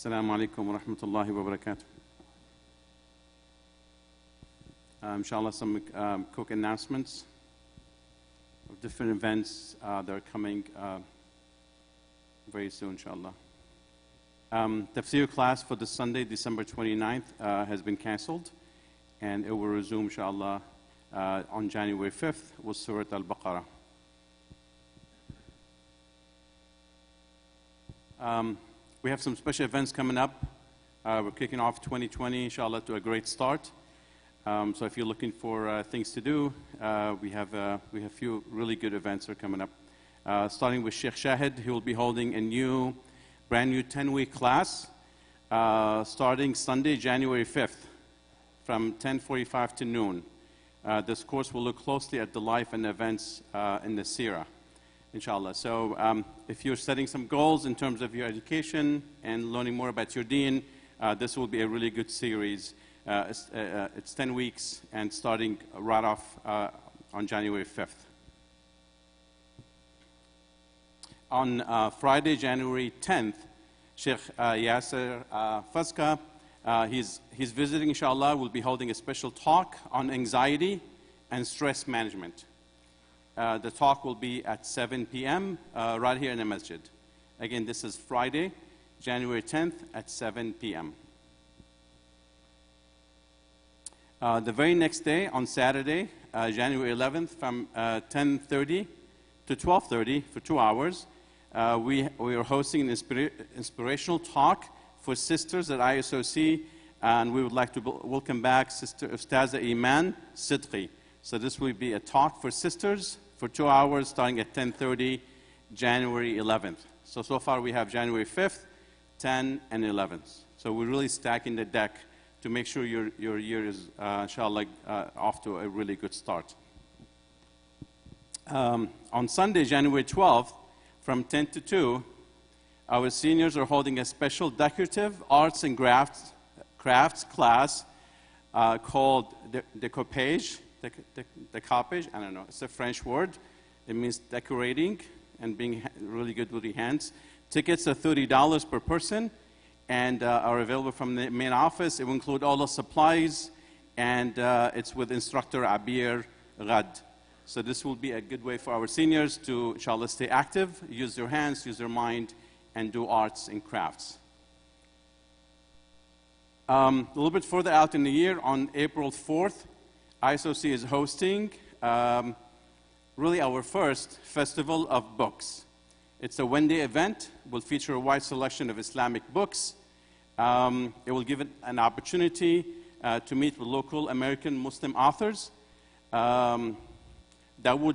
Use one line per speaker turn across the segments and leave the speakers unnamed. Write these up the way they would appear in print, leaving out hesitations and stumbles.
Assalamu alaikum wa rahmatullahi wa barakatuh. Inshallah, some quick announcements of different events that are coming very soon, inshallah. Tafsir class for this Sunday, December 29th, has been canceled, and it will resume, inshallah, on January 5th with Surah Al-Baqarah. We have some special events coming up. We're kicking off 2020, inshallah, to a great start. So if you're looking for things to do, we have a few really good events that are coming up. Starting with Sheikh Shahid, he will be holding a brand new 10-week class starting Sunday, January 5th from 10:45 to noon. This course will look closely at the life and events in the Seerah, inshallah. So if you're setting some goals in terms of your education and learning more about your deen, this will be a really good series. It's 10 weeks and starting right off on January 5th. On Friday, January 10th, Sheikh Yasser Fazka, he's visiting, inshallah. We'll be holding a special talk on anxiety and stress management. The talk will be at 7 p.m. Right here in the masjid. Again, this is Friday, January 10th at 7 p.m. The very next day, on Saturday, January 11th, from 10:30 to 12:30 for 2 hours, we are hosting an inspirational talk for sisters at ISOC, and we would like to welcome back Sister Ustaza Iman Sidqi. So this will be a talk for sisters for 2 hours starting at 10:30, January 11th. So far we have January 5th, 10, and 11th. So we're really stacking the deck to make sure your year is, inshallah, off to a really good start. On Sunday, January 12th, from 10 to 2, our seniors are holding a special decorative arts and crafts class called découpage. Découpage, I don't know, it's a French word. It means decorating and being really good with your hands. Tickets are $30 per person and are available from the main office. It will include all the supplies, and it's with instructor Abir Ghad. So this will be a good way for our seniors to, inshallah, stay active, use their hands, use their mind, and do arts and crafts. A little bit further out in the year, on April 4th, ISOC is hosting really our first festival of books. It's a one-day event. Will feature a wide selection of Islamic books. It will give it an opportunity to meet with local American Muslim authors. Dawood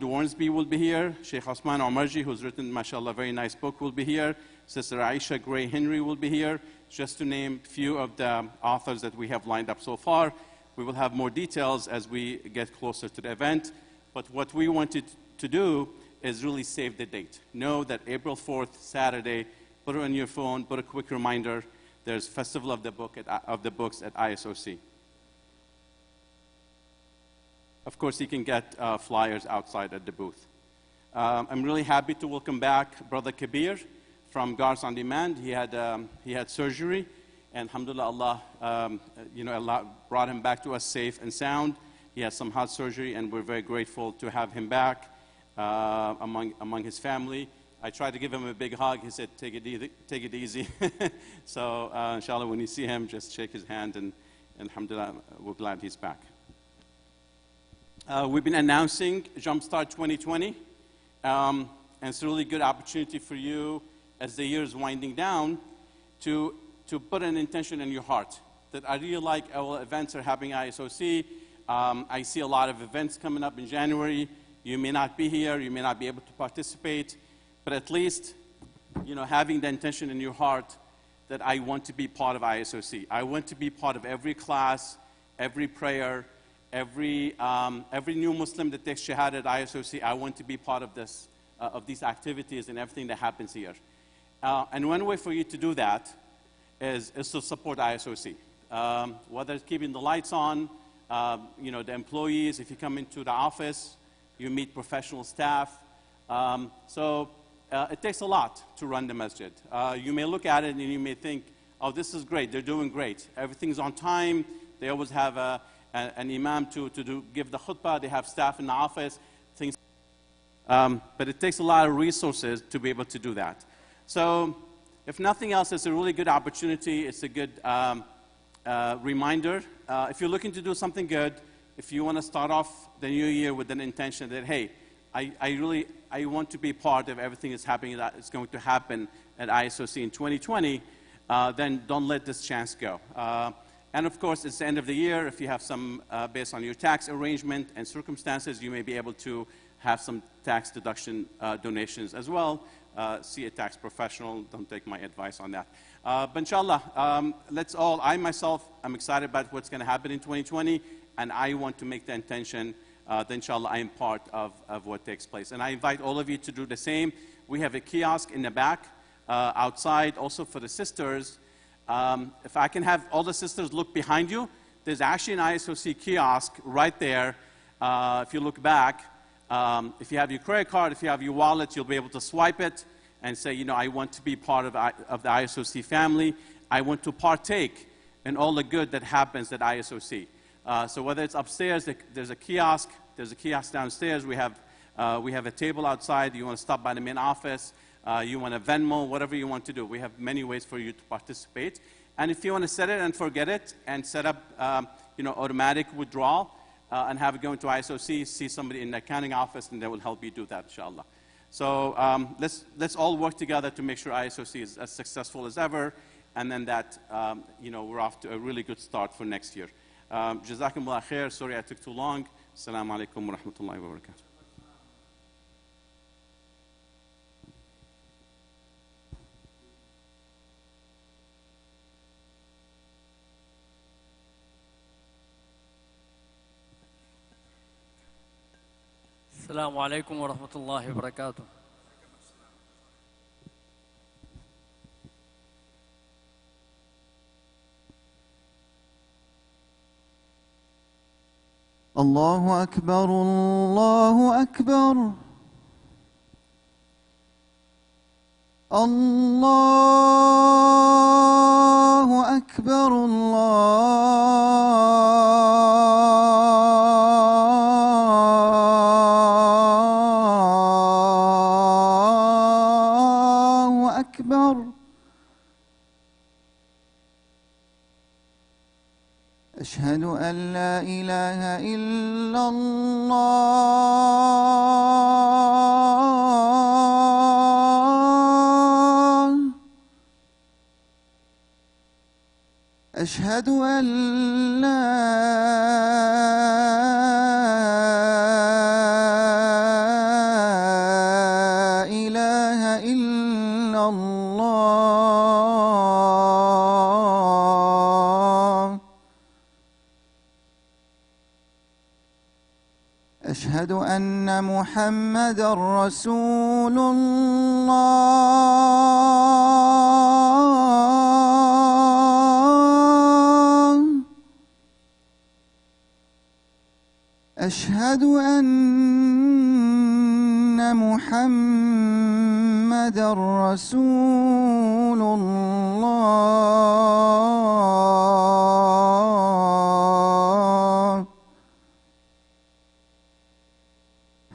Warnsby will be here. Sheikh Osman Omarji, who's written, mashallah, a very nice book, will be here. Sister Aisha Gray Henry will be here, just to name a few of the authors that we have lined up so far. We will have more details as we get closer to the event. But what we wanted to do is really save the date. Know that April 4th, Saturday, put it on your phone, put a quick reminder. There's Festival of the Books at ISOC. Of course, you can get flyers outside at the booth. I'm really happy to welcome back Brother Kabir from Guards on Demand. He had surgery, and alhamdulillah, Allah brought him back to us safe and sound. He had some heart surgery, and we're very grateful to have him back among his family. I tried to give him a big hug. He said, take it easy. So, inshallah, when you see him, just shake his hand, and alhamdulillah, we're glad he's back. We've been announcing Jumpstart 2020, and it's a really good opportunity for you as the year is winding down to put an intention in your heart that I really like our events are happening at ISOC. I see a lot of events coming up in January. You may not be here, you may not be able to participate, but at least, having the intention in your heart that I want to be part of ISOC. I want to be part of every class, every prayer, every new Muslim that takes Shahada at ISOC. I want to be part of this, of these activities and everything that happens here. And one way for you to do that is to support ISOC. Whether it's keeping the lights on, the employees, if you come into the office, you meet professional staff. It takes a lot to run the masjid. You may look at it and you may think, oh, this is great, they're doing great. Everything's on time. They always have an imam to give the khutbah. They have staff in the office, things. But it takes a lot of resources to be able to do that. So if nothing else, it's a really good opportunity. It's a good reminder. If you're looking to do something good, if you want to start off the new year with an intention that, hey, I want to be part of everything that's happening, that is going to happen at ISOC in 2020, then don't let this chance go. And of course, it's the end of the year. If you have some, based on your tax arrangement and circumstances, you may be able to have some tax deduction donations as well. See a tax professional. Don't take my advice on that. But inshallah, let's all, I myself, I'm excited about what's going to happen in 2020, and I want to make the intention that inshallah I am part of what takes place. And I invite all of you to do the same. We have a kiosk in the back, outside, also for the sisters. If I can have all the sisters look behind you, there's actually an ISOC kiosk right there. If you look back, if you have your credit card, if you have your wallet, you'll be able to swipe it and say, you know, I want to be part of the ISOC family. I want to partake in all the good that happens at ISOC. So whether it's upstairs, there's a kiosk downstairs. We have a table outside. You want to stop by the main office. You want to Venmo, whatever you want to do. We have many ways for you to participate. And if you want to set it and forget it and set up, you know, automatic withdrawal and have it go into ISOC, see somebody in the accounting office, and they will help you do that, inshallah. So let's all work together to make sure ISOC is as successful as ever, and then that, you know, we're off to a really good start for next year. Jazakumullah khair. Sorry I took too long. Assalamu alaikum wa rahmatullahi wa barakatuh.
السلام عليكم ورحمة الله وبركاته.
الله أكبر الله أكبر الله أكبر الله أكبر أشهد أن لا إله إلا الله أشهد أن لا إله إلا الله أشهد أن محمدًا رسول الله أشهد أن محمدًا رسول الله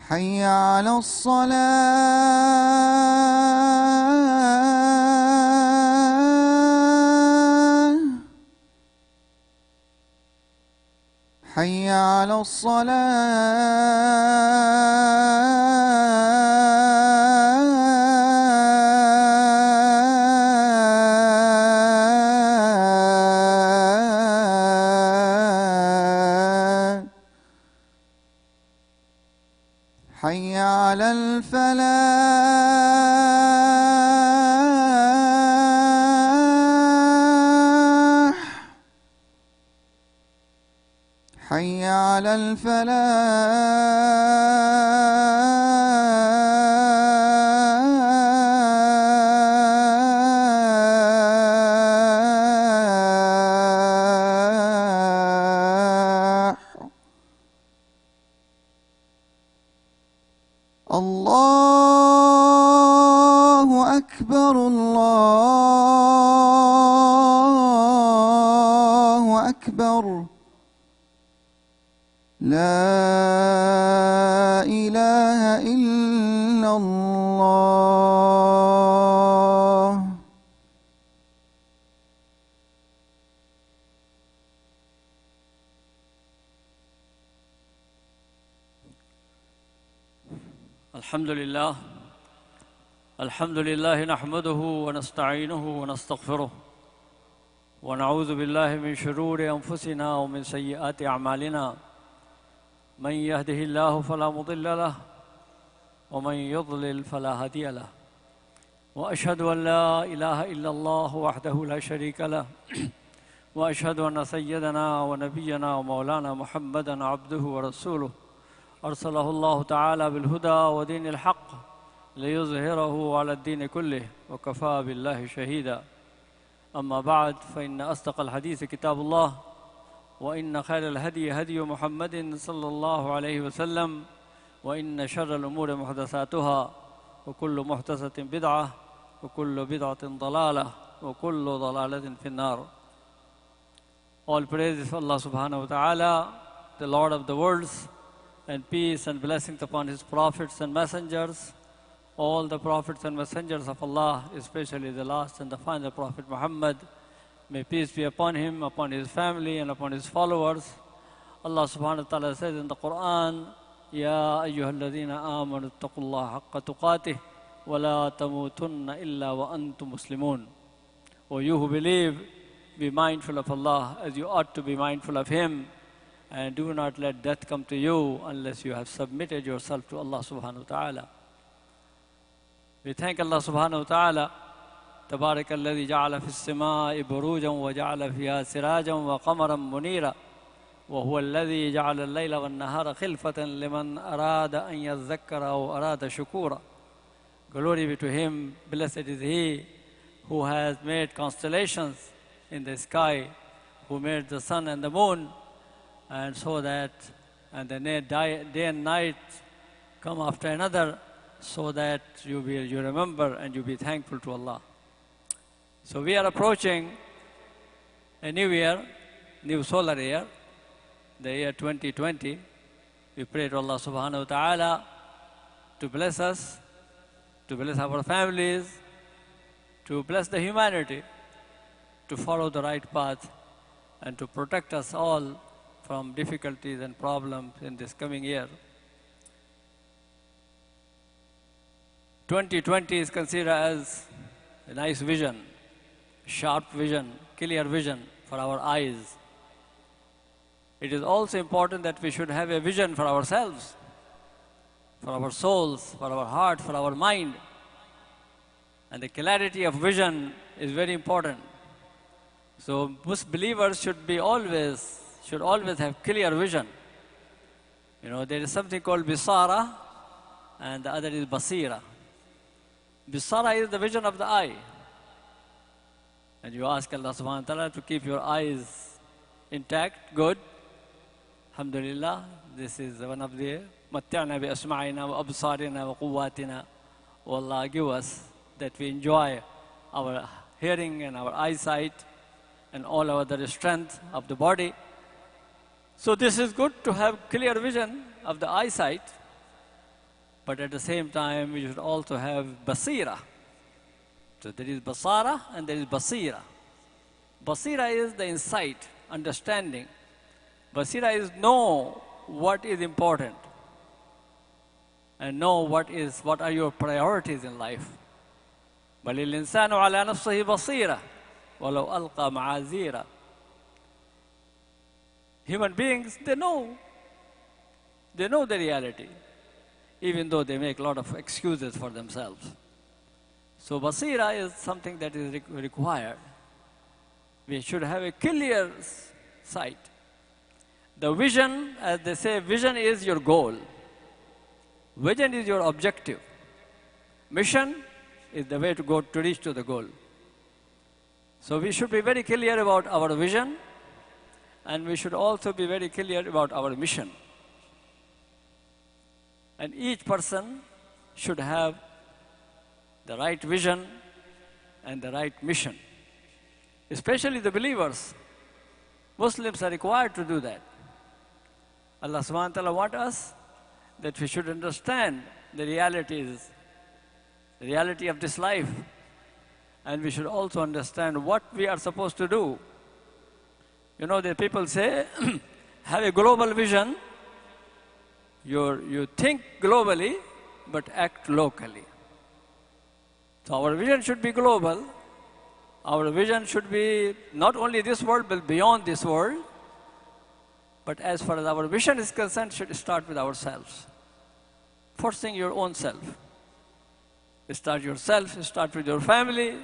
حي على الصلاة حي على الصلاة حي على الفلاح حي على الفلاح الله أكبر الله إله إلا الله
الحمد لله نحمده ونستعينه ونستغفره ونعوذ بالله من شرور أنفسنا ومن سيئات أعمالنا من يهده الله فلا مضل له ومن يضلل فلا هادي له وأشهد أن لا إله إلا الله وحده لا شريك له وأشهد أن سيدنا ونبينا ومولانا محمدا عبده ورسوله أرسله الله تعالى بالهدى ودين الحق ليظهره على الدين كله وكفى بالله شهيدا أما بعد فإن أصدق الحديث كتاب الله وإن خير الهدي هدي محمد صلى الله عليه وسلم وإن شر الأمور محدثاتها وكل محدثة بدعة وكل بدعة ضلالة وكل ضلالة في النار. All praise for Allah subhanahu wa ta'ala, the Lord of the worlds, and peace and blessings upon His prophets and messengers, all the prophets and messengers of Allah, especially the last and the final Prophet Muhammad. May peace be upon him, upon his family, and upon his followers. Allah subhanahu wa ta'ala says in the Quran, Ya ayyuhalladhina amanu ittaqullaha haqqa tuqatih wa la tamutunna illa wa antum muslimun. O you who believe, be mindful of Allah as you ought to be mindful of Him, and do not let death come to you unless you have submitted yourself to Allah subhanahu wa ta'ala. We thank Allah subhanahu wa ta'ala. تبارك الذي جعل في السماء بروجا وجعل فيها سراجا وقمرا منيرا وهو الذي جعل الليل والنهار خلفة لمن أراد أن يذكر أو أراد شكورا. Glory be to Him, blessed is He who has made constellations in the sky, who made the sun and the moon, and so that and the day and night come after another, so that you remember and you be thankful to Allah. So we are approaching a new year, new solar year, the year 2020. We pray to Allah subhanahu wa ta'ala to bless us, to bless our families, to bless the humanity, to follow the right path, and to protect us all from difficulties and problems in this coming year. 2020 is considered as a nice vision, sharp vision, clear vision for our eyes. It is also important that we should have a vision for ourselves, for our souls, for our heart, for our mind. And the clarity of vision is very important. So most believers should always have clear vision. You know, there is something called bisara, and the other is basira. Bisara is the vision of the eye. And you ask Allah subhanahu wa ta'ala to keep your eyes intact, good. Alhamdulillah, this is one of the matta'na bi asma'ina wa absarina wa quwwatina. Oh Allah, give us that we enjoy our hearing and our eyesight and all our other strength of the body. So this is good to have clear vision of the eyesight, but at the same time we should also have basira. So there is basara and there is basira. Basira is the insight, understanding. Basira is know what is important and know what are your priorities in life. بل الإنسان على نفسه بصيرة ولو ألقى معاذيرة. Human beings, they know the reality, even though they make a lot of excuses for themselves. So basira is something that is required. We should have a clear sight. The vision, as they say, vision is your goal. Vision is your objective. Mission is the way to reach to the goal. So we should be very clear about our vision, and we should also be very clear about our mission. And each person should have the right vision and the right mission. Especially the believers. Muslims are required to do that. Allah subhanahu wa ta'ala wants us that we should understand the realities, the reality of this life. And we should also understand what we are supposed to do. You know, the people say, have a global vision. You think globally, but act locally. So our vision should be global. Our vision should be not only this world, but beyond this world. But as far as our vision is concerned, should start with ourselves. First thing, your own self. Start yourself, start with your family,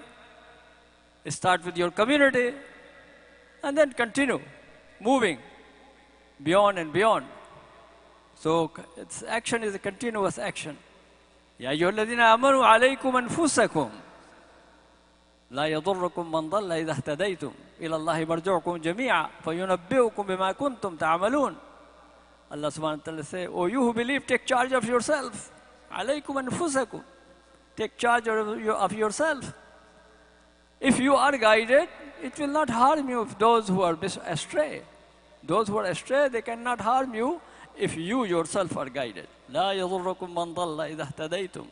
start with your community, and then continue moving beyond and beyond. So action is a continuous action. يا أيها الذين آمنوا عليكم أنفسكم لا يضركم من ضل إذا اهتديتم إلى الله مرجعكم جميعا فينبئكم بما كنتم تعملون. Allah subhanahu wa ta'ala says, oh, you who believe, take charge of yourself. عليكم أنفسكم. Take charge of yourself. If you are guided, it will not harm you. If those who are astray, those who are astray, they cannot harm you if you yourself are guided. لا يضركم من ضل إذا اهتديتم.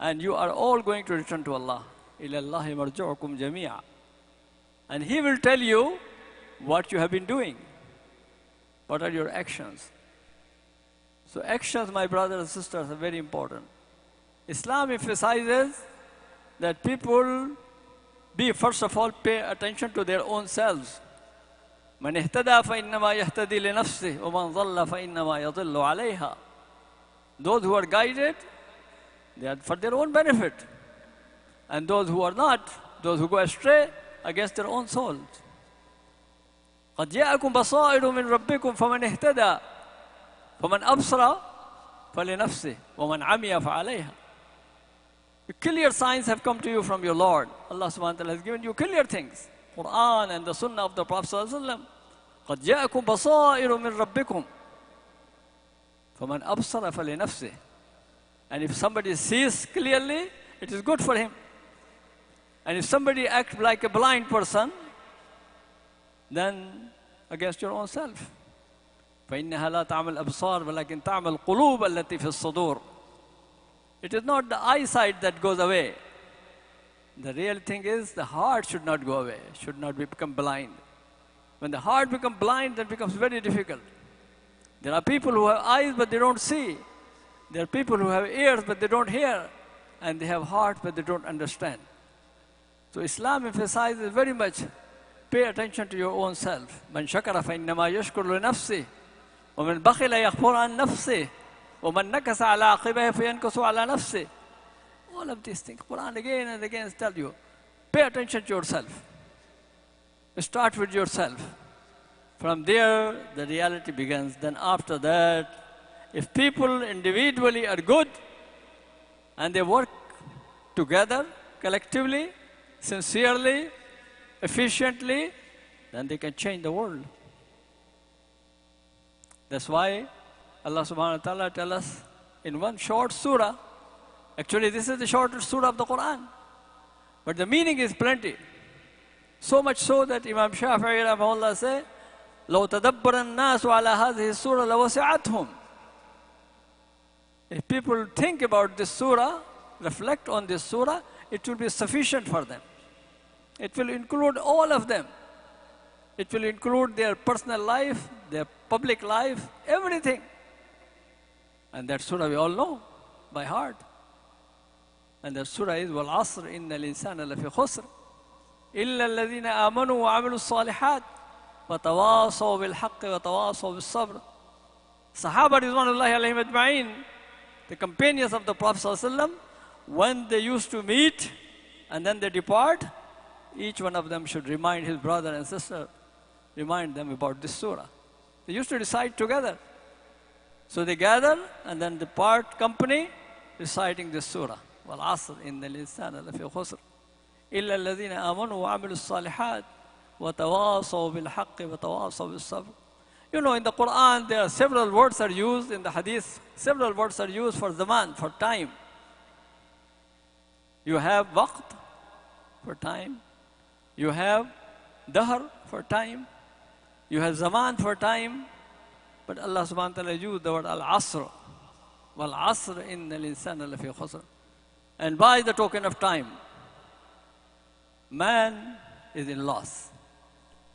And you are all going to return to Allah. إلى الله مرجعكم جميعا. And He will tell you what you have been doing. What are your actions? So actions, my brothers and sisters, are very important. Islam emphasizes that people first of all, pay attention to their own selves. من اهتدى فإنما يهتدي لنفسه ومن ضل فإنما يضل عليها. Those who are guided, they are for their own benefit. And those who are not, those who go astray, against their own souls. قد جاءكم بصائر من ربكم فمن اهتدى فمن أبصر فلنفسه ومن عمي فعليها. Clear signs have come to you from your Lord. Allah subhanahu wa ta'ala has given you clear things. Quran and the Sunnah of the Prophet sallallahu alaihi wasallam. قد جاءكم بصائر من ربكم فمن أبصر فلنفسه. And if somebody sees clearly, it is good for him. And if somebody acts like a blind person, then against your own self. فإنها لا تعمل أبصار ولكن تعمل قلوب التي في الصدور. It is not the eyesight that goes away. The real thing is the heart should not go away, should not become blind. When the heart becomes blind, that becomes very difficult. There are people who have eyes but they don't see. There are people who have ears but they don't hear. And they have heart but they don't understand. So Islam emphasizes very much, pay attention to your own self. من شكر فإنما يشكر لنفسه ومن بخل يغفر عن نفسه ومن نكس على عقبه فينكس على نفسه. All of these things, Quran again and again tell you, pay attention to yourself. Start with yourself. From there, the reality begins. Then after that, if people individually are good and they work together, collectively, sincerely, efficiently, then they can change the world. That's why Allah subhanahu wa ta'ala tells us in one short surah, actually this is the shortest surah of the Quran, but the meaning is plenty. So much so that Imam Shafi'i rahimahullah say, لو تدبر الناس على هذه السورة لوسعتهم. If people think about this surah, reflect on this surah, it will be sufficient for them. It will include all of them. It will include their personal life, their public life, everything. And that surah we all know by heart. And that surah is وَالْعَصْرِ إِنَّ الْإِنسَانَ لَفِي خُسْرٍ إِلَّا الَّذِينَ آمَنُوا وَعَمِلُوا الصَّالِحَاتِ وَتَوَاصَوْا بِالْحَقِّ وَتَوَاصَوْا بِالصَّبْرِ. Sahaba Ridwanullahi alayhim ajma'in, the companions of the Prophet sallallahu alaihi wasallam, when they used to meet and then they depart, each one of them should remind his brother and sister, remind them about this surah. They used to recite together. So they gather and then depart company reciting this surah. وَالْعَصْرِ إِنَّ الْإِنسَانَ لَفِي خُسْرٍ إِلَّا الَّذِينَ آمَنُوا وَعَمِلُوا الصَّالِحَاتِ وَتَوَاصَوْا بِالْحَقِّ وَتَوَاصَوْا بِالصَّبْرِ. You know, in the Quran, there are several words are used, in the Hadith, several words are used for zaman, for time. You have waqt, for time. You have dahr, for time. You have zaman, for time. but Allah subhanahu wa ta'ala used the word al-asr. Wal-asr innal insana lafi khusr. And by the token of time, man is in loss.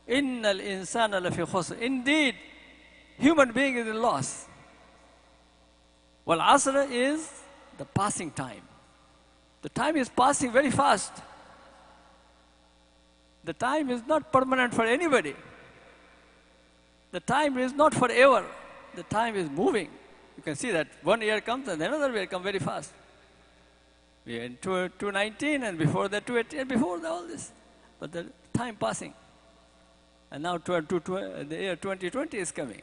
Innal insana lafi khusr. Indeed, human being is in loss. Wal-asr is the passing time. The time is passing very fast. The time is not permanent for anybody. The time is not forever. The time is moving. You can see that one year comes and another year comes very fast. We are in 2019 and before that 2018 and before that, all this. But the time passing. And now the year 2020 is coming.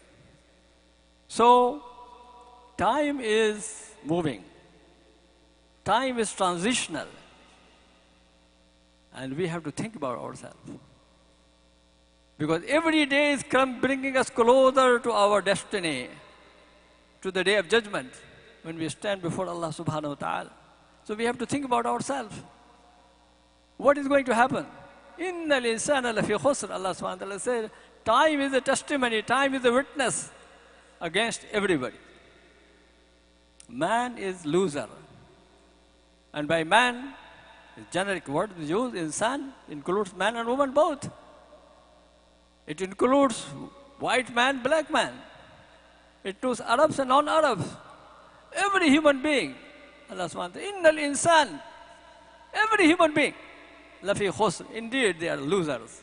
So, time is moving. Time is transitional. And we have to think about ourselves. Because every day is bringing us closer to our destiny, to the day of judgment, when we stand before Allah subhanahu wa ta'ala. So we have to think about ourselves. What is going to happen? Innal insana lafi khusr. Allah subhanahu wa ta'ala said, time is a testimony, time is a witness against everybody. Man is loser. And by man, the generic word used, insan, includes man and woman both. It includes white man, black man. It includes Arabs and non-Arabs. Every human being. Allah subhanahu wa ta'ala, innal insan. Every human being. Lafi khusr. Indeed, they are losers.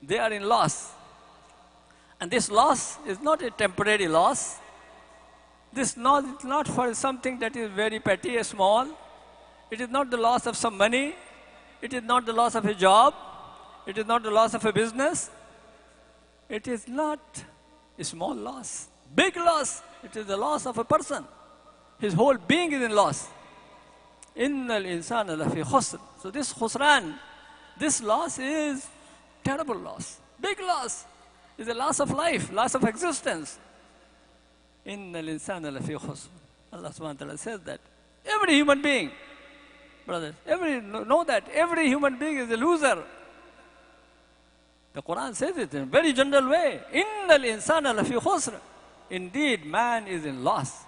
They are in loss. And this loss is not a temporary loss. This loss is not for something that is very petty or small. It is not the loss of some money. It is not the loss of a job. It is not the loss of a business. It is not a small loss. Big loss. It is the loss of a person. His whole being is in loss. Innal insana lafi khusr. So this khusran, this loss is terrible loss. Big loss. It's a loss of life, loss of existence. Innal insana lafi khusr. Allah subhanahu wa ta'ala says that. Every human being, brothers, know that every human being is a loser. The Quran says it in a very general way. Innal insana lafi khusr. Indeed, man is in loss.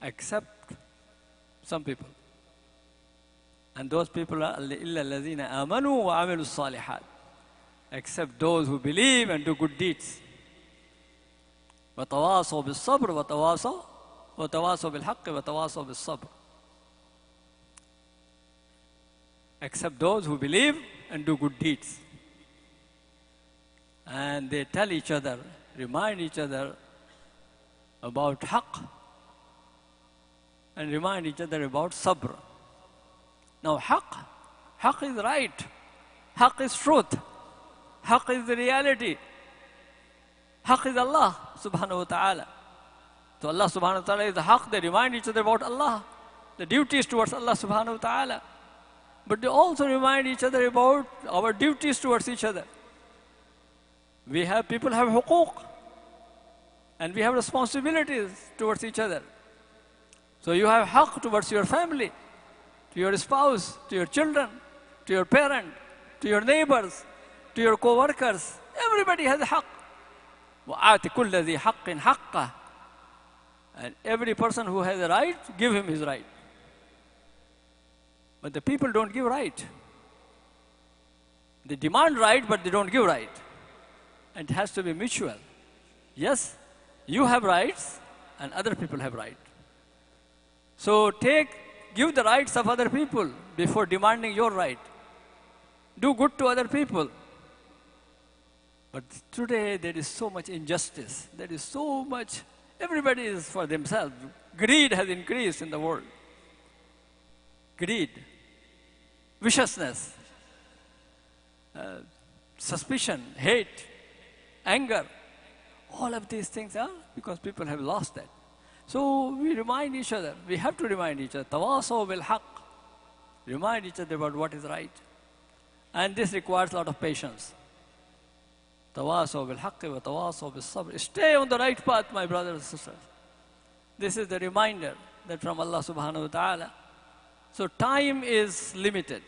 Except some people. And those people are illa allazina amanu wa amilu salihat. Except those who believe and do good deeds. Wa tawasaw bil sabr wa tawasaw bil haqq wa tawasaw bil sabr. Except those who believe and do good deeds. And they tell each other, remind each other about haqq and remind each other about sabr. Now haqq is right. Haqq is truth. Haqq is the reality. Haqq is Allah subhanahu wa ta'ala. So Allah subhanahu wa ta'ala is the haqq. They remind each other about Allah, the duties towards Allah subhanahu wa ta'ala. But they also remind each other about our duties towards each other. People have huquq, and we have responsibilities towards each other. So you have haqq towards your family, to your spouse, to your children, to your parent, to your neighbors, to your co-workers. Everybody has a haqq. وَآتِ كُلَّ ذِي حَقٍّ حَقَّهُ. And every person who has a right, give him his right. But the people don't give right. They demand right, but they don't give right. And it has to be mutual. Yes, you have rights, and other people have rights. So give the rights of other people before demanding your right. Do good to other people. But today there is so much injustice. There is so much, everybody is for themselves. Greed has increased in the world. Greed, viciousness, suspicion, hate, anger. All of these things are because people have lost that. So we remind each other. We have to remind each other. Tawasaw bil haqq. Remind each other about what is right. And this requires a lot of patience. Tawasaw bil haqqi wa tawasaw bil sabr. Stay on the right path, my brothers and sisters. This is the reminder that from Allah subhanahu wa ta'ala. So time is limited.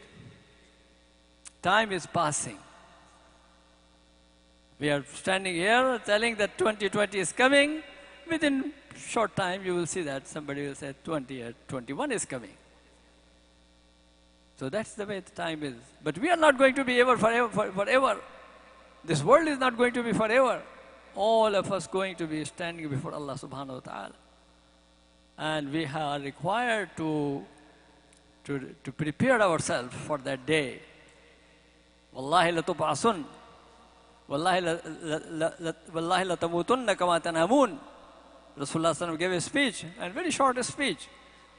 Time is passing. We are standing here telling that 2020 is coming. Within short time, you will see that somebody will say 2021 is coming. So that's the way the time is. But we are not going to be ever forever. This world is not going to be forever. All of us going to be standing before Allah subhanahu wa ta'ala. And we are required to prepare ourselves for that day. Wallahi la tub'asun. Wallahi la tamutunna kama tanamun. Rasulullah sallallahu gave a speech, and very short speech.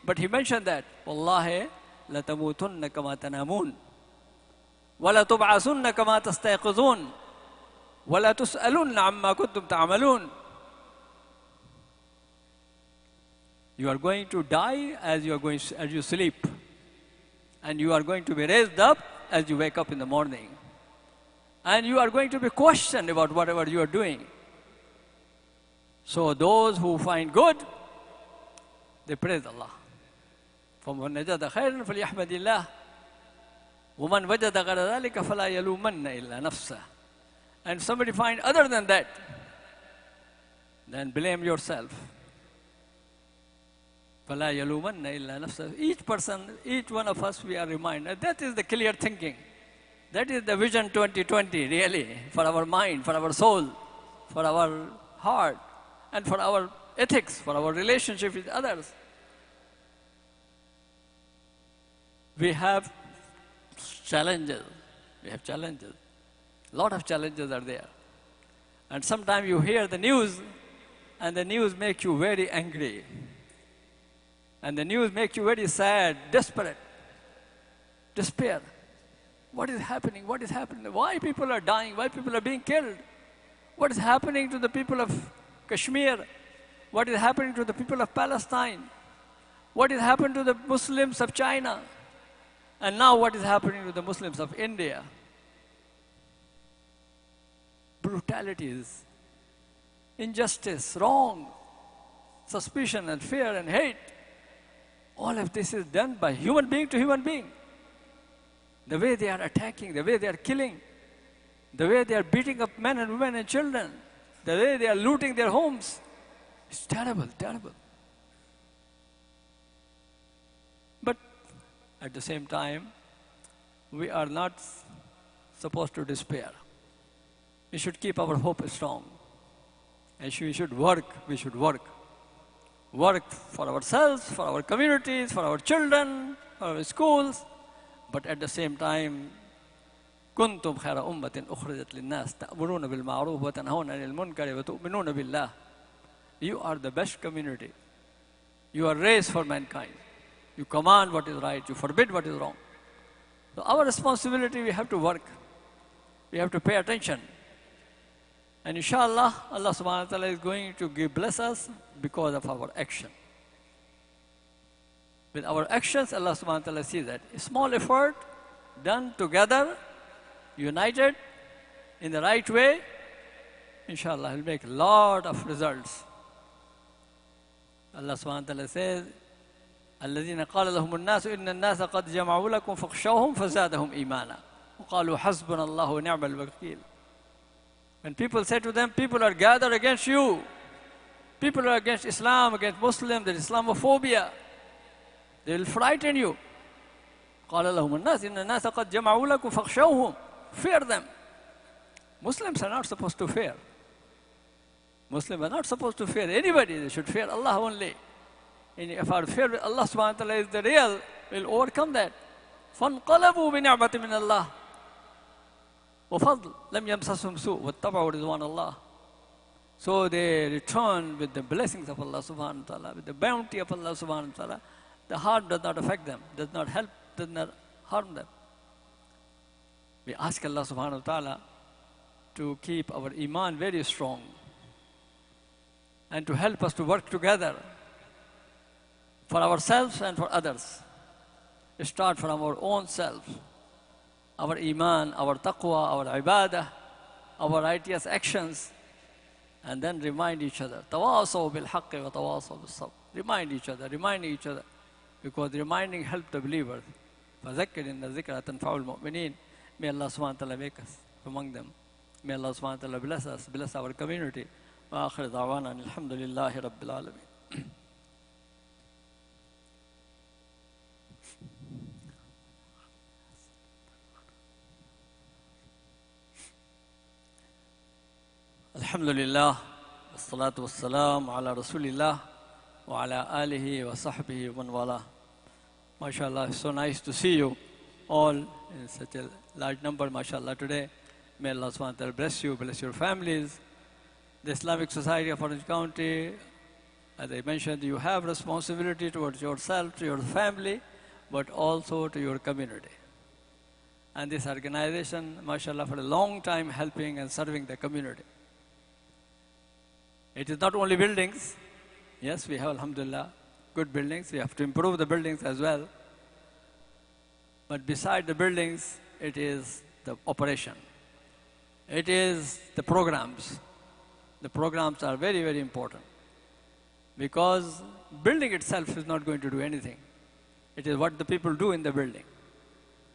But he mentioned that, Wallahi la tamutunna kama tanamun. Wa la tub'asunna kama tastayqizun. Wa la tus'alunna amma kuntum ta'malun. You are going to die as you sleep. And you are going to be raised up as you wake up in the morning. And you are going to be questioned about whatever you are doing. So those who find good, they praise Allah. فَمَنْ وَجَدَ خَيْرًا فَلْيَحْمَدِ اللَّهِ وَمَنْ وَجَدَ غَيْرَ ذَلِكَ فَلَا يَلُومَنَّ إِلَّا نَفْسَهُ. And somebody find other than that, then blame yourself. فَلَا يَلُومَنَّ إِلَّا نَفْسَهُ. Each person, each one of us, we are reminded. That is the clear thinking. That is the vision 2020, really, for our mind, for our soul, for our heart, and for our ethics, for our relationship with others. We have challenges. We have challenges. A lot of challenges are there. And sometimes you hear the news, and the news makes you very angry. And the news makes you very sad, desperate, despair. What is happening? What is happening? Why people are dying? Why people are being killed? What is happening to the people of Kashmir? What is happening to the people of Palestine? What is happening to the Muslims of China? And now what is happening to the Muslims of India? Brutalities, injustice, wrong, suspicion and fear and hate. All of this is done by human being to human being. The way they are attacking, the way they are killing, the way they are beating up men and women and children, the way they are looting their homes. It's terrible, terrible. But at the same time, we are not supposed to despair. We should keep our hope strong. And we should work, Work for ourselves, for our communities, for our children, for our schools. But at the same time, كنتم خير أمة أخرجت للناس تأمرون بالمعروف وتنهون عن المنكر وتؤمنون بالله. You are the best community. You are raised for mankind. You command what is right. You forbid what is wrong. So our responsibility, we have to work. We have to pay attention. And inshallah, Allah subhanahu wa ta'ala is going to bless us because of our action. With our actions, Allah subhanahu wa ta'ala sees that. A small effort done together, united, in the right way, inshallah, will make a lot of results. Allah subhanahu wa ta'ala says, الذين قال لهم الناس إن الناس قد جمعوا لكم فاخشوهم فزادهم إيمانا وقالوا حسبنا الله ونعم الوكيل. When people say to them, people are gathered against you, people are against Islam, against Muslims, there is Islamophobia, they will frighten you. قال لهم الناس إن الناس قد جمعوا لكم فاخشوهم. Fear them. Muslims are not supposed to fear. Muslims are not supposed to fear anybody. They should fear Allah only. And if our fear with Allah subhanahu wa ta'ala is the real, we'll overcome that. فَانْقَلَبُوا بِنِعْمَةٍ مِّنَ اللَّهِ وَفَضْلٍ لَمْ يَمْسَسْهُمْ سُوءٌ وَاتَّبَعُوا رِضْوَانَ اللَّهِ. So they return with the blessings of Allah subhanahu wa ta'ala, with the bounty of Allah subhanahu wa ta'ala. The harm does not affect them, does not help, does not harm them. We ask Allah subhanahu wa ta'ala to keep our iman very strong and to help us to work together for ourselves and for others. Start from our own self, our iman, our taqwa, our ibadah, our righteous actions, and then remind each other. Tawasaw bil haqqi wa tawasaw bil sabr. Remind each other, because reminding helps the believers. فَذَكِّرْ إِنَّ الذِّكْرَ تَنْفَعُ الْمُؤْمِنِينَ. May Allah subhanahu wa ta'ala make us among them. May Allah subhanahu wa ta'ala bless us, bless our community. Wa akhir da'wana alhamdulillahi rabbil alameen. Alhamdulillah, wassalatu wassalam ala rasulillah wa ala alihi wa sahbihi wa man wala. MashaAllah, it's so nice to see you all in such a large number, MashaAllah, today. May Allah subhanahu wa ta'ala bless you, bless your families. The Islamic Society of Orange County, as I mentioned, you have responsibility towards yourself, to your family, but also to your community. And this organization, MashaAllah, for a long time helping and serving the community. It is not only buildings. Yes, we have, alhamdulillah, good buildings. We have to improve the buildings as well. But beside the buildings, it is the operation. It is the programs. The programs are very, very important. Because building itself is not going to do anything. It is what the people do in the building.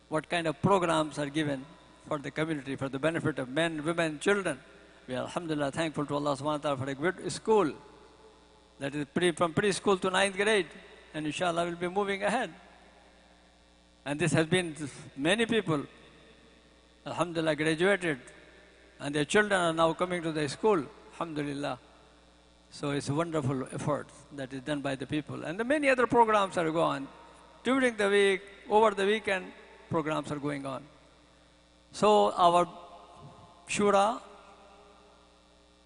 What kind of programs are given for the community, for the benefit of men, women, children. We are, alhamdulillah, thankful to Allah subhanahu wa ta'ala for a good school. That is from preschool to 9th grade. And inshallah, we'll be moving ahead. And this has been many people, alhamdulillah, graduated. And their children are now coming to the school, alhamdulillah. So it's a wonderful effort that is done by the people. And the many other programs are going on. During the week, over the weekend, programs are going on. So our shura,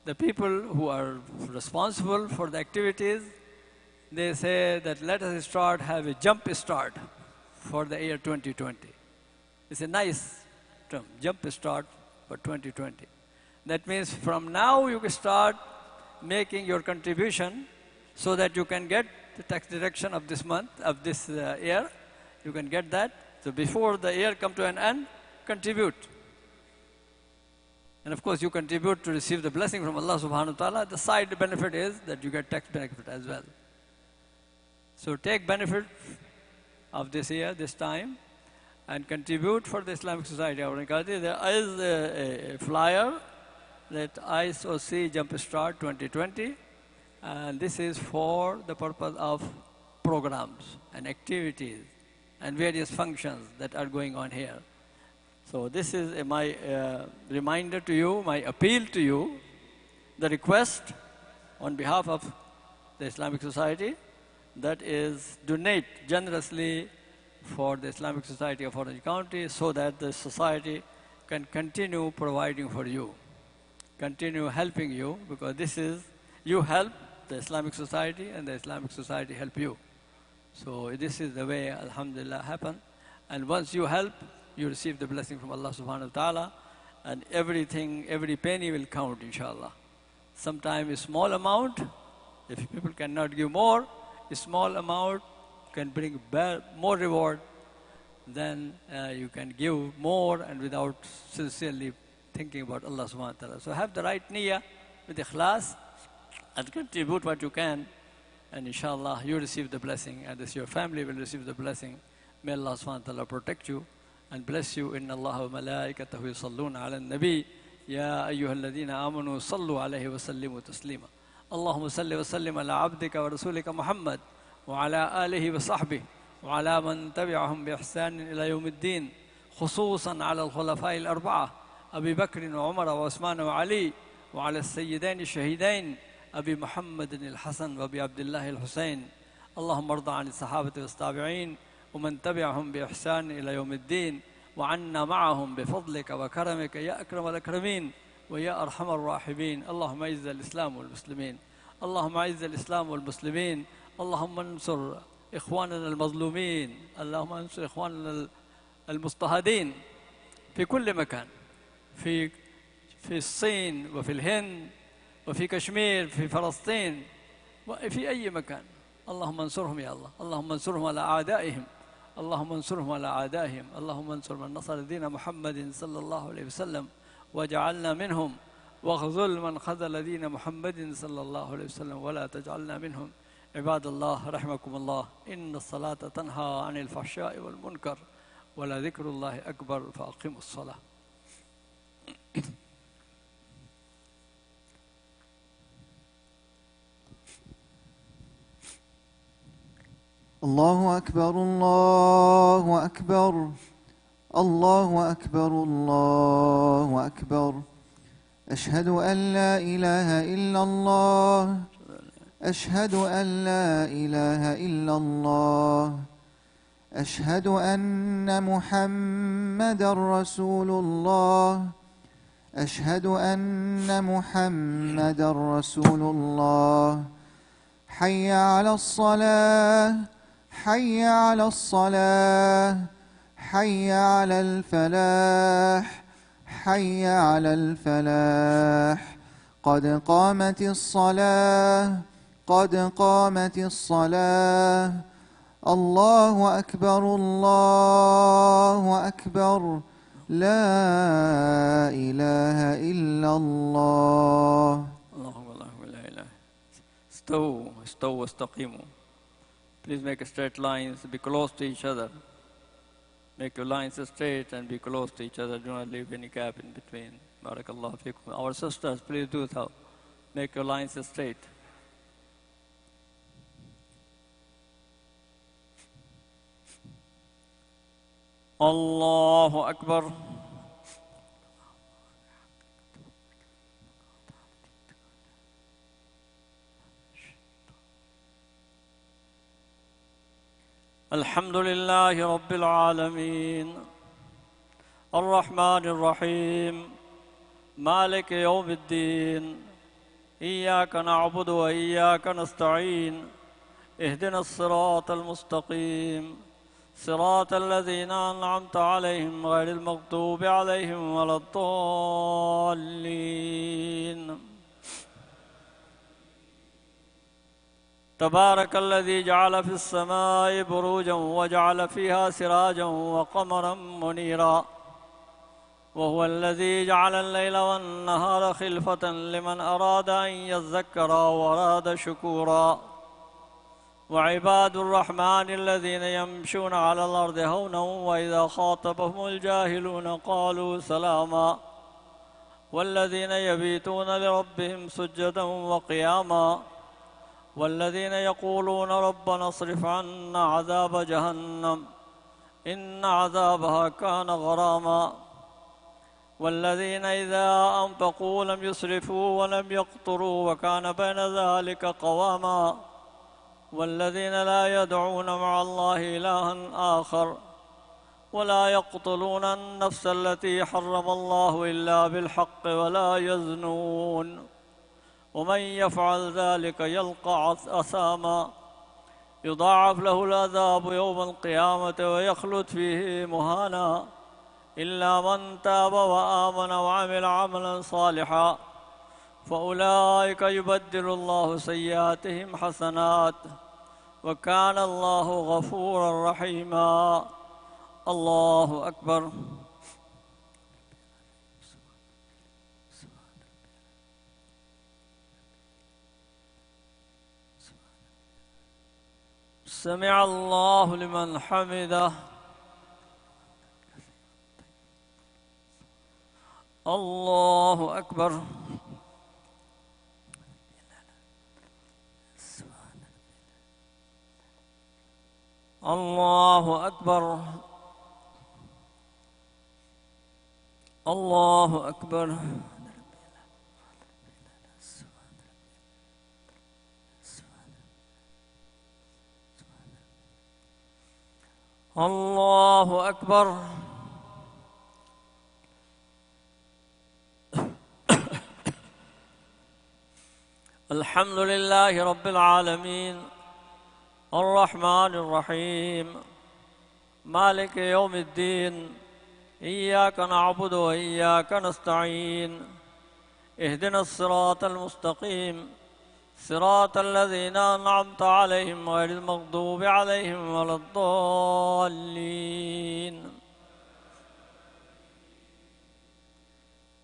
the people who are responsible for the activities, they say that let us have a jump start for the year 2020. It's a nice term, jump start for 2020. That means from now you can start making your contribution so that you can get the tax deduction of this month, of this year. You can get that. So before the year come to an end, contribute. And of course, you contribute to receive the blessing from Allah subhanahu wa ta'ala. The side benefit is that you get tax benefit as well. So take benefit of this year, this time, and contribute for the Islamic Society of Orange County. There is a flyer that ISOC Jumpstart 2020, and this is for the purpose of programs and activities and various functions that are going on here. So this is my reminder to you, my appeal to you, the request on behalf of the Islamic Society, that is donate generously for the Islamic Society of Orange County so that the society can continue providing for you, continue helping you, because this is, you help the Islamic Society and the Islamic Society help you. So this is the way, alhamdulillah, happen. And once you help, you receive the blessing from Allah subhanahu wa ta'ala, and everything, every penny will count, inshallah. Sometimes a small amount, if people cannot give more, a small amount can bring more reward than you can give more and without sincerely thinking about Allah subhanahu wa ta'ala. So have the right niyyah with ikhlas and contribute what you can, and inshallah you receive the blessing, and this your family will receive the blessing. May Allah subhanahu wa ta'ala protect you and bless you. Inna Allah wa malaikatahu yusalluna ala nabi ya ayyuhalladhina amanu sallu alayhi wa sallimu taslima. Allahumma salli wa sallim ala abdika wa rasulika Muhammad wa ala alihi wa sahbihi wa ala man tabi'ahum bi ihsanin ila yawmiddin, khususan ala al-khulafai al-arba'a Abi Bakr wa Umar wa Usman wa Ali wa ala al-sayyidain al-shahidain Abi Muhammad al-Hasan wa Abi Abdullah al-Husayn. Allahumma arda an al-sahabati wa al-tabi'in ومن تبعهم بإحسان إلى يوم الدين وعنا معهم بفضلك وكرمك يا أكرم الأكرمين ويا أرحم الراحمين. اللهم أعز الإسلام والمسلمين، اللهم أعز الإسلام والمسلمين، اللهم انصر إخواننا المظلومين، اللهم انصر إخواننا المضطهدين في كل مكان، في الصين وفي الهند وفي كشمير، في فلسطين وفي أي مكان. اللهم انصرهم يا الله، اللهم انصرهم على أعدائهم، اللهم انصرهم على أعدائهم، اللهم انصر من نصر دين محمد صلى الله عليه وسلم وجعلنا منهم، واخذل من خذل دين محمد صلى الله عليه وسلم ولا تجعلنا منهم. عباد الله رحمكم الله، إن الصلاة تنهى عن الفحشاء والمنكر ولذكر الله أكبر فأقيموا الصلاة.
الله أكبر الله أكبر الله أكبر الله أكبر أشهد أن لا إله إلا الله أشهد أن لا إله إلا الله أشهد أن محمدًا رسول الله أشهد أن محمدًا رسول الله حي على الصلاة حي على الصلاة حي على الفلاح حي على الفلاح قد قامت الصلاة قد قامت الصلاة الله أكبر الله أكبر لا إله إلا الله.
استووا واستقيموا. Please make straight lines, be close to each other. Make your lines straight and be close to each other. Do not leave any gap in between. Barakallahu fikum. Our sisters, please do so. Make your lines straight. Allahu Akbar. الحمد لله رب العالمين الرحمن الرحيم مالك يوم الدين إياك نعبد وإياك نستعين اهدنا الصراط المستقيم صراط الذين أنعمت عليهم غير المغضوب عليهم ولا الضالين. تبارك الذي جعل في السماء بروجا وجعل فيها سراجا وقمرا منيرا وهو الذي جعل الليل والنهار خلفة لمن أراد أن يذكر وأراد شكورا. وعباد الرحمن الذين يمشون على الأرض هونا وإذا خاطبهم الجاهلون قالوا سلاما والذين يبيتون لربهم سجدا وقياما والذين يقولون ربنا اصرف عنا عذاب جهنم إن عذابها كان غراما والذين إذا أنفقوا لم يسرفوا ولم يقتروا وكان بين ذلك قواما والذين لا يدعون مع الله إلها آخر ولا يقتلون النفس التي حرم الله إلا بالحق ولا يزنون ومن يفعل ذلك يلقى أثاما يضاعف له العذاب يوم القيامة ويخلد فيه مهانا إلا من تاب وآمن وعمل عملا صالحا فأولئك يبدل الله سيئاتهم حسنات وكان الله غفورا رحيما. الله أكبر. سمع الله لمن حمده. الله أكبر. الله أكبر. الله أكبر. الله أكبر. الحمد لله رب العالمين الرحمن الرحيم مالك يوم الدين إياك نعبد وإياك نستعين اهدنا الصراط المستقيم صراط الذين أنعمت عليهم غير المغضوب عليهم ولا الضالين.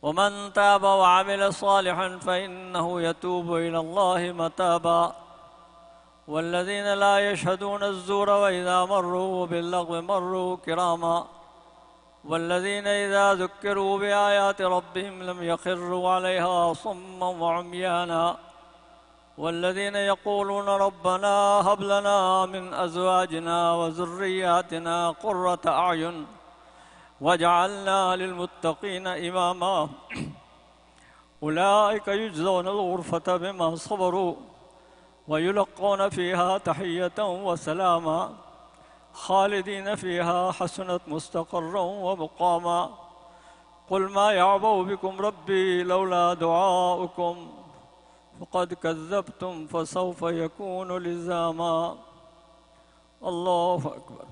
ومن تاب وعمل صالحا فإنه يتوب إلى الله متابا والذين لا يشهدون الزور وإذا مروا باللغو مروا كراما والذين إذا ذكروا بآيات ربهم لم يخروا عليها صما وعميانا والذين يقولون ربنا هب لنا من أزواجنا وذرياتنا قرة أعين واجعلنا للمتقين إماما أولئك يجزون الغرفة بما صبروا ويلقون فيها تحية وسلاما خالدين فيها حسنت مستقرا ومقاما قل ما يعبأ بكم ربي لولا دعاؤكم فقد كذبتم فسوف يكون لزاما الله أكبر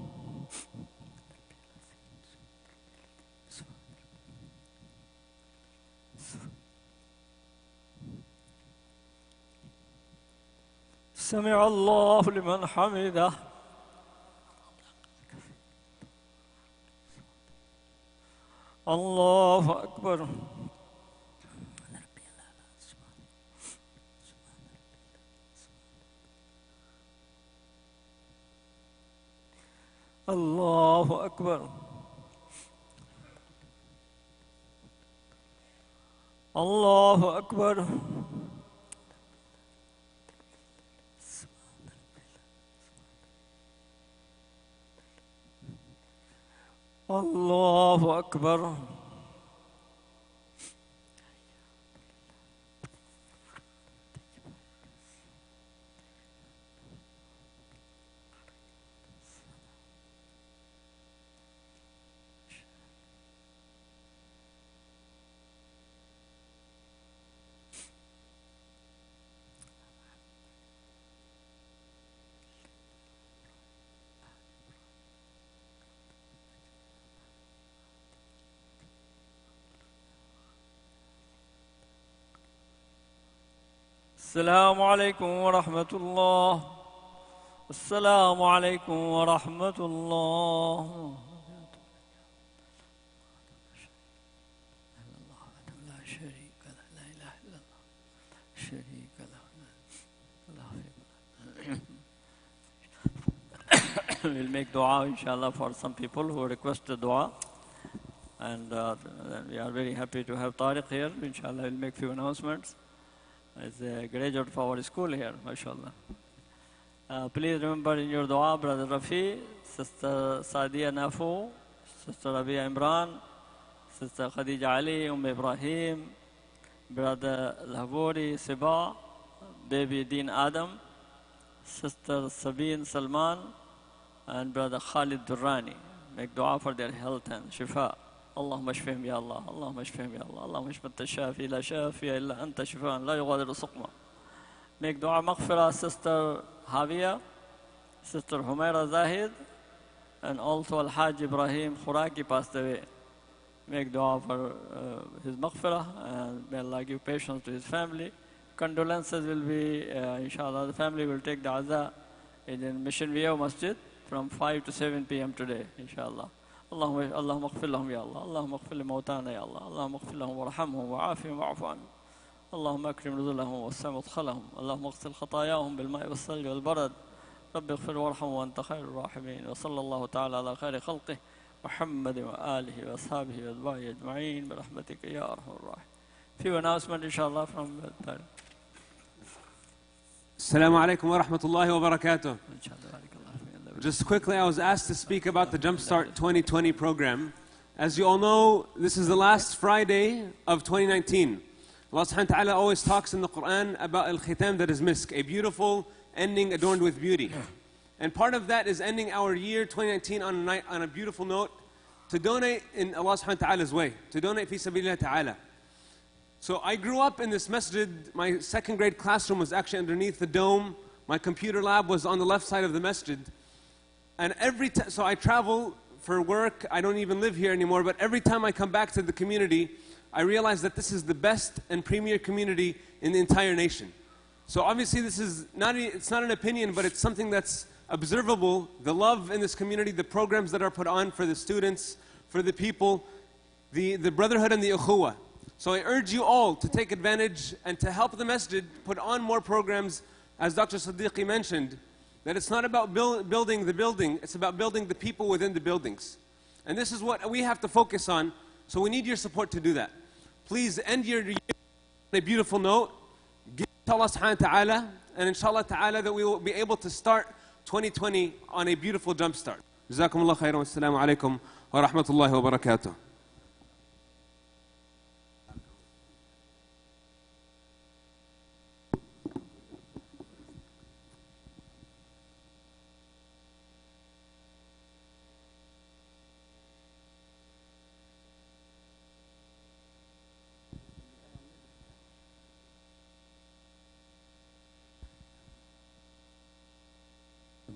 سمع الله لمن حمده الله أكبر الله أكبر الله أكبر الله أكبر السلام عليكم ورحمة الله السلام عليكم ورحمة الله لا شريك له لا إله إلا الله شريك له We'll make dua inshallah for some people who requested dua and we are very happy to have Tariq here. Inshallah we'll make few announcements. As a graduate of our school here, mashallah. Please remember in your dua, Brother Rafi, Sister Sadia Nafu, Sister Rabia Imran, Sister Khadija Ali, Ibrahim, Brother Lahbori Siba, Baby Deen Adam, Sister Sabine Salman, and Brother Khalid Durrani. Make dua for their health and shifa. اللهم اشفهم يا الله اللهم اشفهم يا الله اللهم اشف انت الشافي لا شافي الا انت شفاء لا يغادر سقما. Make dua maghfirah Sister Havia, Sister Humaira Zahid, and also Al-Hajj Ibrahim Khuraki passed away. Make dua for his maghfirah and may Allah give patience to his family. Condolences will be inshallah the family will take the azah in Mission View Masjid from 5 to 7 p.m. today inshallah. اللهم اغفر لهم يا الله اللهم اغفر لموتانا يا الله اللهم اغفر لهم وارحمهم وعافهم واعف عنهم اللهم اكرم نزلهم ووسع مدخلهم اللهم اغسل خطاياهم بالماء والثلج والبرد رب اغفر وارحم وانت خير الراحمين وصلى الله تعالى على خير خلقه محمد واله واصحابه واتباعه اجمعين برحمتك يا ارحم الراحمين. Few announcement inshallah from the
Assalamu alaikum wa rahmatullahi wa barakatuh. Just quickly, I was asked to speak about the Jumpstart 2020 program. As you all know, this is the last Friday of 2019. Allah subhanahu wa ta'ala always talks in the Quran about al-khitam, that is misk, a beautiful ending adorned with beauty. And part of that is ending our year 2019 on a beautiful note to donate in Allah subhanahu wa ta'ala's way, to donate fi sabilillah ta'ala. So I grew up in this masjid. My second grade classroom was actually underneath the dome. My computer lab was on the left side of the masjid. And so I travel for work. I don't even live here anymore, but every time I come back to the community, I realize that this is the best and premier community in the entire nation. So obviously this is it's not an opinion, but it's something that's observable. The love in this community, the programs that are put on for the students, for the people, the brotherhood and the ukhuwah. So I urge you all to take advantage and to help the masjid put on more programs, as Dr. Siddiqui mentioned, that it's not about building the building, it's about building the people within the buildings. And this is what we have to focus on, so we need your support to do that. Please end your year on a beautiful note. to Allah subhanahu wa ta'ala, and inshallah ta'ala that we will be able to start 2020 on a beautiful jump start. Jazakumullah khairan wa assalamu alaikum wa rahmatullahi wa barakatuh.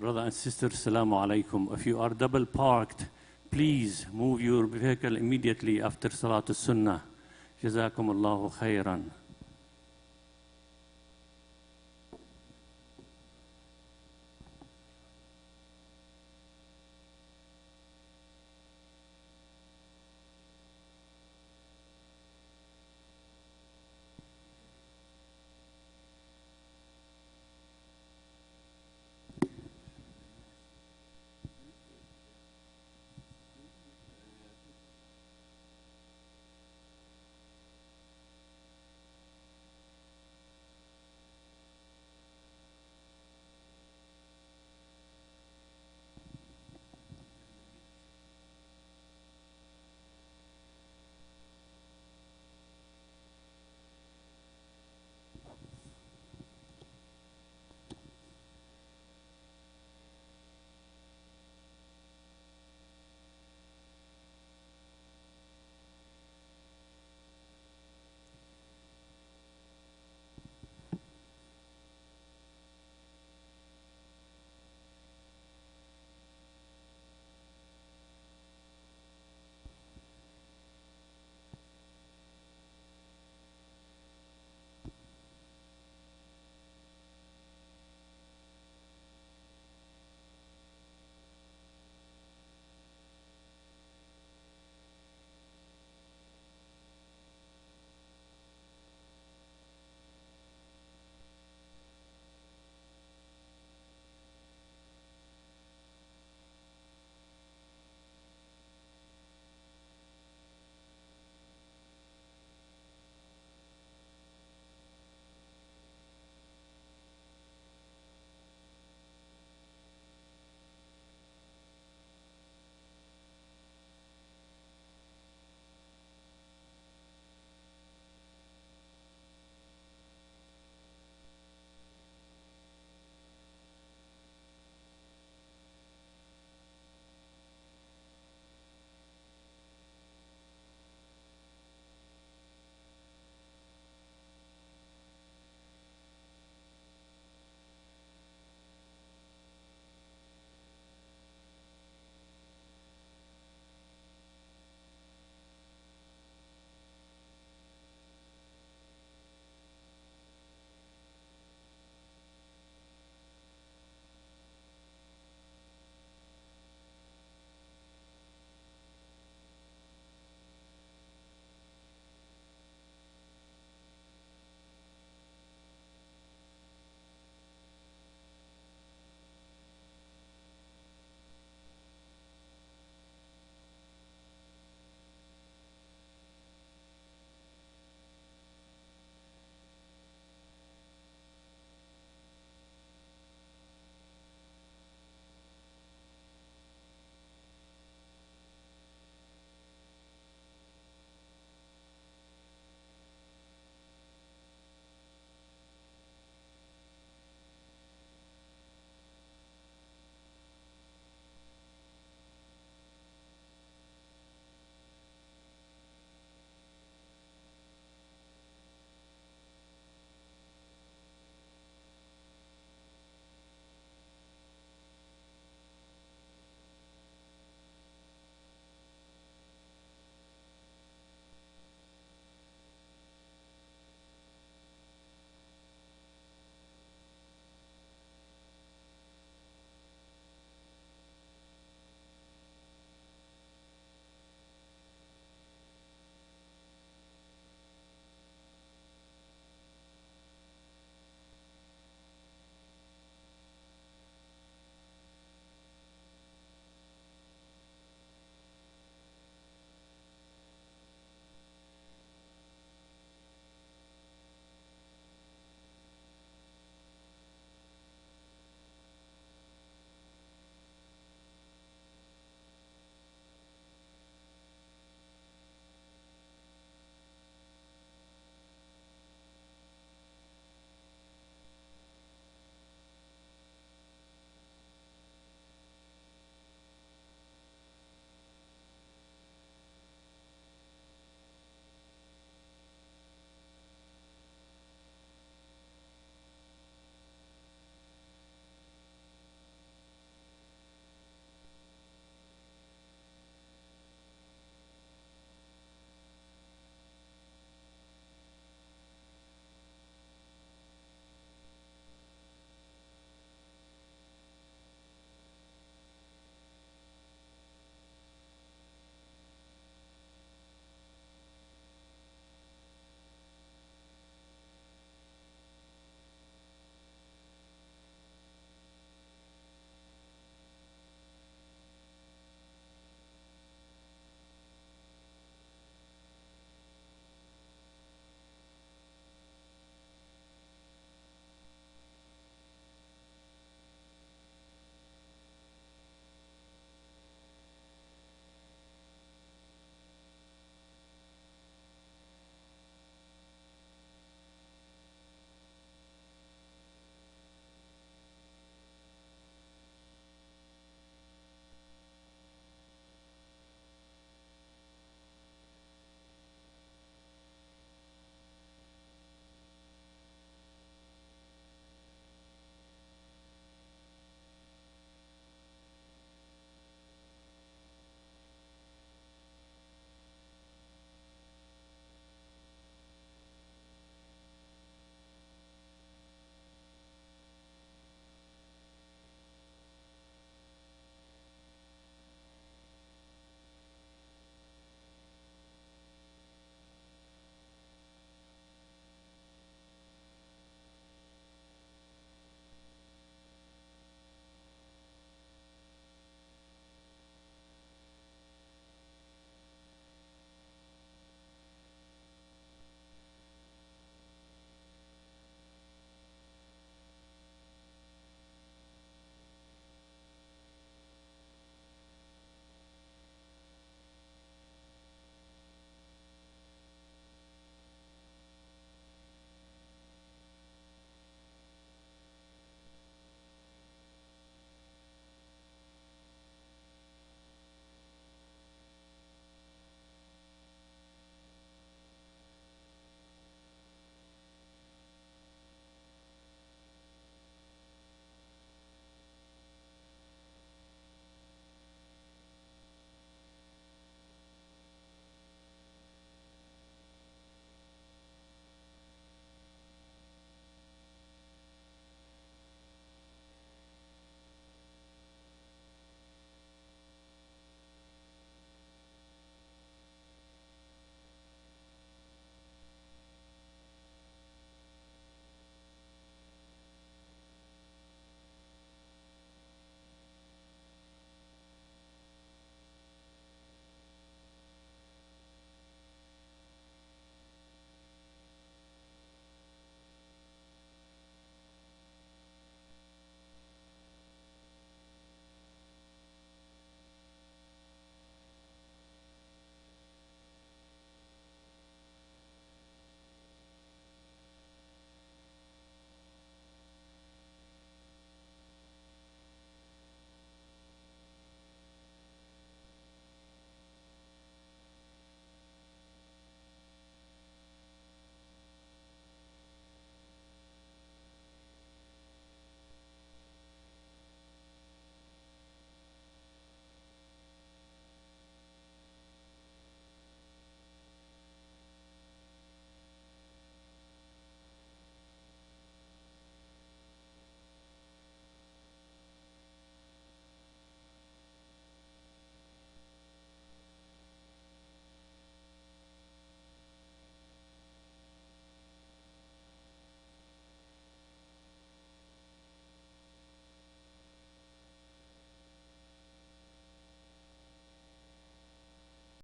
Brother and sister, Assalamu alaikum. If you are double parked, please move your vehicle immediately after Salatul Sunnah. Jazakumullahu khairan.